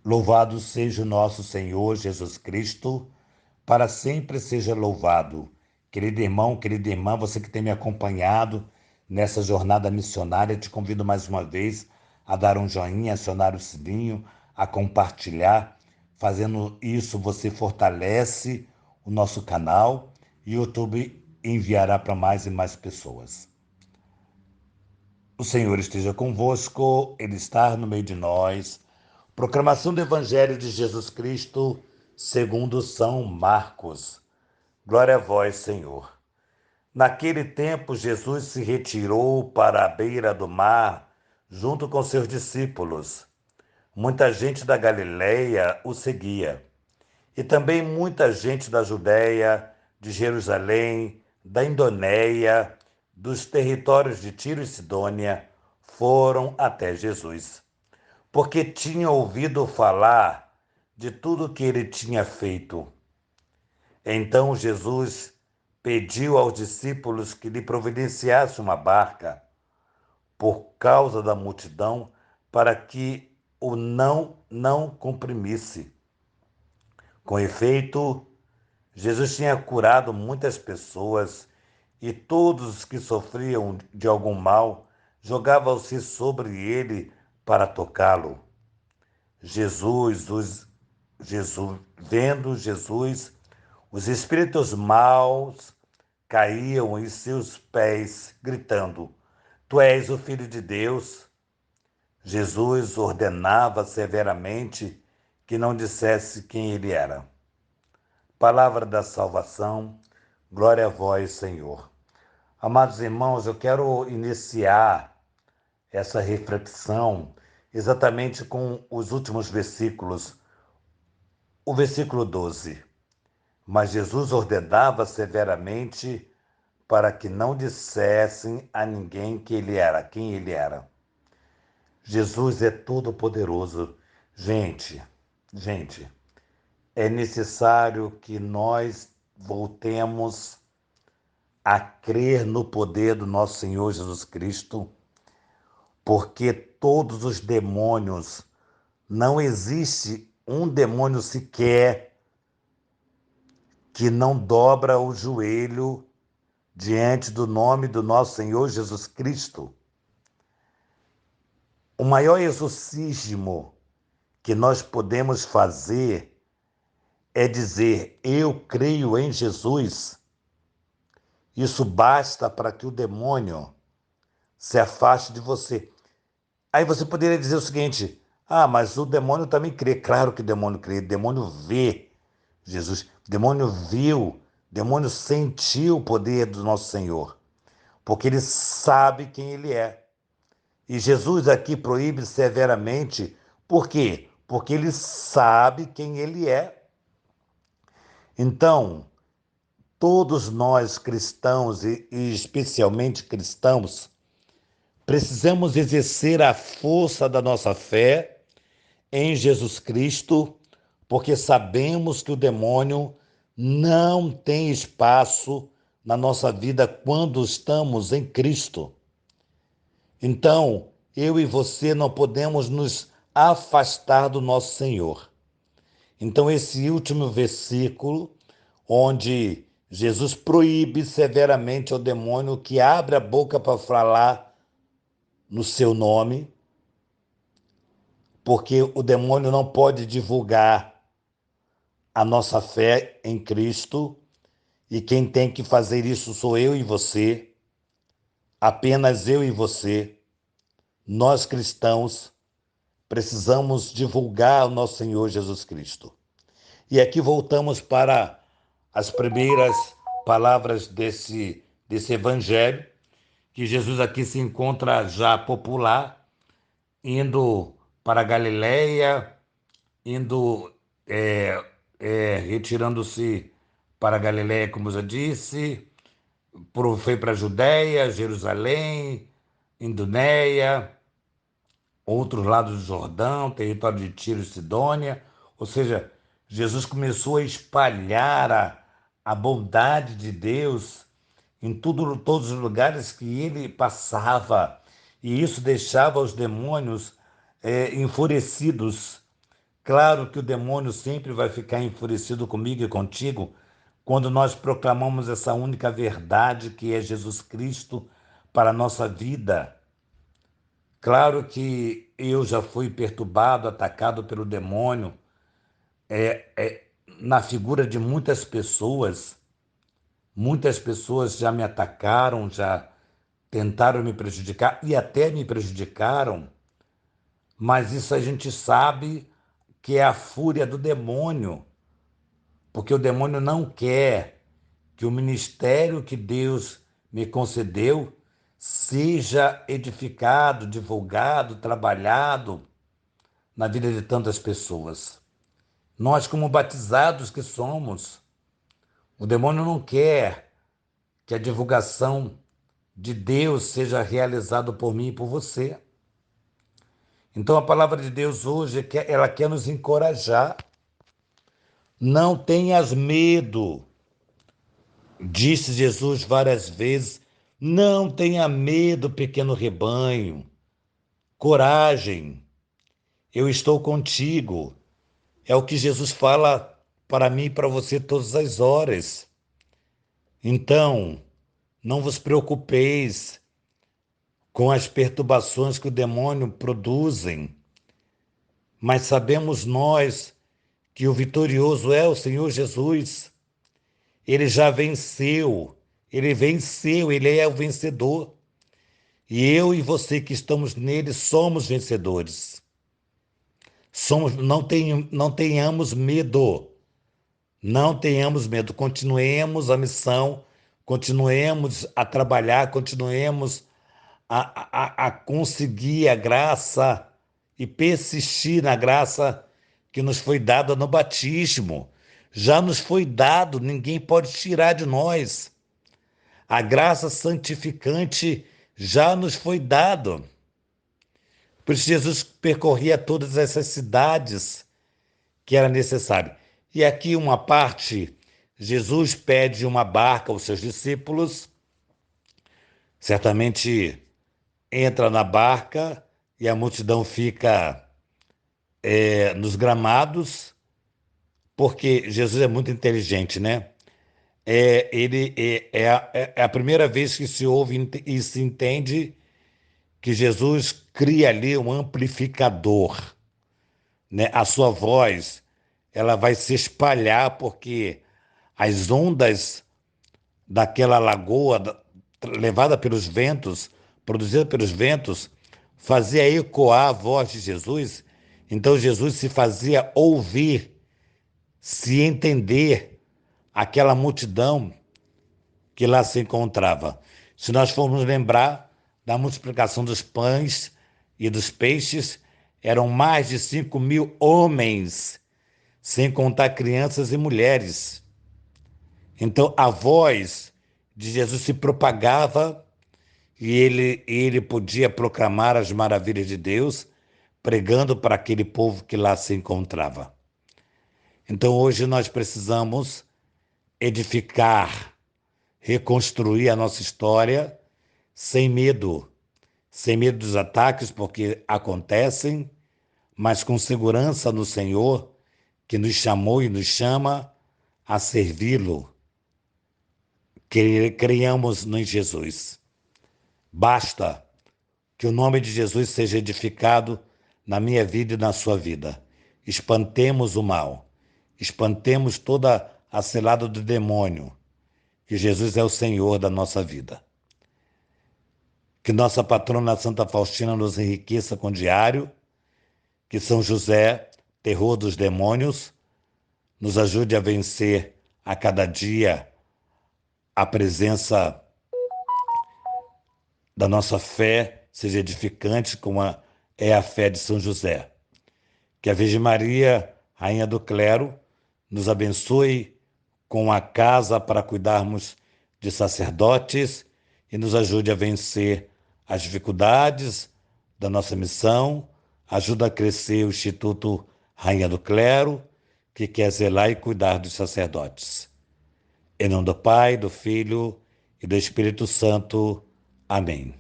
Louvado seja o nosso Senhor Jesus Cristo, para sempre seja louvado. Querido irmão, querida irmã, você que tem me acompanhado nessa jornada missionária, te convido mais uma vez a dar um joinha, acionar o sininho, a compartilhar. Fazendo isso, você fortalece o nosso canal e o YouTube enviará para mais e mais pessoas. O Senhor esteja convosco, Ele está no meio de nós. Proclamação do Evangelho de Jesus Cristo, segundo São Marcos. Glória a vós, Senhor. Naquele tempo, Jesus se retirou para a beira do mar, junto com seus discípulos. Muita gente da Galileia o seguia, e também muita gente da Judéia, de Jerusalém, da Indonéia, dos territórios de Tiro e Sidônia, foram até Jesus, porque tinham ouvido falar de tudo que ele tinha feito. Então Jesus pediu aos discípulos que lhe providenciasse uma barca, por causa da multidão, para que o não comprimisse. Com efeito, Jesus tinha curado muitas pessoas e todos os que sofriam de algum mal jogavam-se sobre ele para tocá-lo. Vendo Jesus, os espíritos maus caíam em seus pés, gritando: Tu és o Filho de Deus. Jesus ordenava severamente que não dissesse quem ele era. Palavra da salvação, glória a vós, Senhor. Amados irmãos, eu quero iniciar essa reflexão exatamente com os últimos versículos. O versículo 12. Mas Jesus ordenava severamente para que não dissessem a ninguém quem ele era. Jesus é todo-poderoso. Gente, é necessário que nós voltemos a crer no poder do nosso Senhor Jesus Cristo, porque todos os demônios, não existe um demônio sequer que não dobra o joelho diante do nome do nosso Senhor Jesus Cristo. O maior exorcismo que nós podemos fazer é dizer: eu creio em Jesus. Isso basta para que o demônio se afaste de você. Aí você poderia dizer o seguinte: mas o demônio também crê. Claro que o demônio crê, o demônio vê Jesus, o demônio viu, o demônio sentiu o poder do nosso Senhor, porque ele sabe quem ele é. E Jesus aqui proíbe severamente, por quê? Porque ele sabe quem ele é. Então, todos nós cristãos, e especialmente cristãos, precisamos exercer a força da nossa fé em Jesus Cristo, porque sabemos que o demônio não tem espaço na nossa vida quando estamos em Cristo. Então, eu e você não podemos nos afastar do nosso Senhor. Então, esse último versículo, onde Jesus proíbe severamente ao demônio que abre a boca para falar no seu nome, porque o demônio não pode divulgar a nossa fé em Cristo, e quem tem que fazer isso sou eu e você, apenas eu e você. Nós cristãos precisamos divulgar o nosso Senhor Jesus Cristo. E aqui voltamos para as primeiras palavras desse evangelho, que Jesus aqui se encontra já popular, indo para a Galileia, retirando-se para a Galileia, como eu já disse, foi para a Judéia, Jerusalém, Indonéia, outros lados do Jordão, território de Tiro e Sidônia. Ou seja, Jesus começou a espalhar a bondade de Deus em todos os lugares que ele passava. E isso deixava os demônios enfurecidos. Claro que o demônio sempre vai ficar enfurecido comigo e contigo quando nós proclamamos essa única verdade que é Jesus Cristo para a nossa vida. Claro que eu já fui perturbado, atacado pelo demônio, na figura de muitas pessoas. Muitas pessoas já me atacaram, já tentaram me prejudicar e até me prejudicaram, mas isso a gente sabe que é a fúria do demônio, porque o demônio não quer que o ministério que Deus me concedeu seja edificado, divulgado, trabalhado na vida de tantas pessoas. Nós, como batizados que somos, o demônio não quer que a divulgação de Deus seja realizada por mim e por você. Então a palavra de Deus hoje, ela quer nos encorajar. Não tenhas medo, disse Jesus várias vezes. Não tenha medo, pequeno rebanho. Coragem, eu estou contigo. É o que Jesus fala para mim e para você todas as horas. Então, não vos preocupeis com as perturbações que o demônio produzem, mas sabemos nós que o vitorioso é o Senhor Jesus. Ele já venceu, ele é o vencedor. E eu e você que estamos nele somos vencedores. Não tenhamos medo, não tenhamos medo, continuemos a missão, continuemos a trabalhar, continuemos a conseguir a graça e persistir na graça que nos foi dada no batismo. Já nos foi dado, ninguém pode tirar de nós. A graça santificante já nos foi dado. Por isso Jesus percorria todas essas cidades que era necessário. E aqui uma parte, Jesus pede uma barca aos seus discípulos, certamente entra na barca e a multidão fica nos gramados, porque Jesus é muito inteligente, né? É a primeira vez que se ouve e se entende que Jesus cria ali um amplificador, né? A sua voz, ela vai se espalhar porque as ondas daquela lagoa levada pelos ventos, produzida pelos ventos, fazia ecoar a voz de Jesus. Então Jesus se fazia ouvir, se entender aquela multidão que lá se encontrava. Se nós formos lembrar da multiplicação dos pães e dos peixes, eram mais de 5.000 homens, sem contar crianças e mulheres. Então a voz de Jesus se propagava e ele podia proclamar as maravilhas de Deus, pregando para aquele povo que lá se encontrava. Então hoje nós precisamos edificar, reconstruir a nossa história sem medo dos ataques, porque acontecem, mas com segurança no Senhor, que nos chamou e nos chama a servi-lo. Que creiamos em Jesus. Basta que o nome de Jesus seja edificado na minha vida e na sua vida. Espantemos o mal, espantemos toda a cilada do demônio, que Jesus é o Senhor da nossa vida. Que nossa patrona Santa Faustina nos enriqueça com o diário, que São José, terror dos demônios, nos ajude a vencer a cada dia a presença da nossa fé, seja edificante como é a fé de São José. Que a Virgem Maria, Rainha do Clero, nos abençoe com a casa para cuidarmos de sacerdotes e nos ajude a vencer as dificuldades da nossa missão, ajuda a crescer o Instituto Rainha do Clero, que quer zelar e cuidar dos sacerdotes. Em nome do Pai, do Filho e do Espírito Santo. Amém.